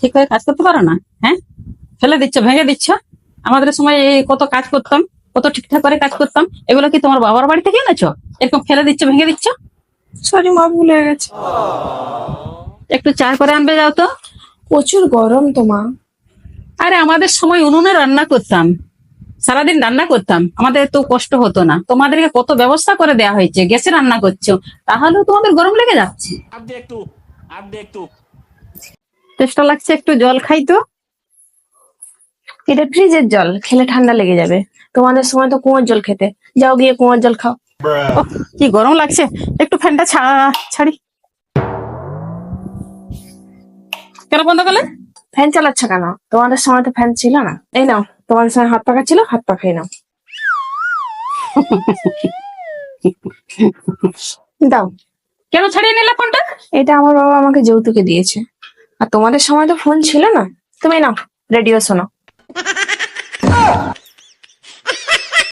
ঠিক করে কাজ করতে পারো না? হ্যাঁ, ফেলে দিচ্ছ, ভেঙে দিচ্ছ। আমাদের সময় এই কত কাজ করতাম, কত ঠিকঠাক করে কাজ করতাম। এগুলো কি তোমার বাবার বাড়ি থেকে এনেছো? এরকম ফেলে দিচ্ছ, ভেঙে দিচ্ছ। সরি মা, ভুল হয়ে গেছে। একটু চা করে আনবে যাও তো। প্রচুর গরম তো মা। আরে আমাদের সময় উনুনে রান্না করতাম, সারাদিন রান্না করতাম, আমাদের তো কষ্ট হতো না। তোমাদেরকে কত ব্যবস্থা করে দেওয়া হয়েছে, গ্যাসে রান্না করছো, তাহলেও তোমাদের গরম লেগে যাচ্ছে। চেষ্টা লাগছে, একটু জল খাই তো। এটা ফ্রিজের জল, খেলে ঠান্ডা লেগে যাবে। তোমাদের সময় তো কুয়োর জল খেতে, যাও গিয়ে কুয়োর জল খাও। ওহ, কি গরম লাগছে, একটু ফ্যানটা ছাড়ি। কেন বন্ধ করলে? ফ্যান চালাচ্ছ কেন? তোমাদের সময় তো ফ্যান ছিল না। এই নাও, তোমাদের সময় হাত পাখা ছিল, হাত পা খেয়ে নাও। দাও। কেন ছাড়িয়ে নিলে ফোনটা? এটা আমার বাবা আমাকে যৌতুকে দিয়েছে। আর তোমাদের সময় তো ফোন ছিল না। তুমি নাও, রেডিও শোনো।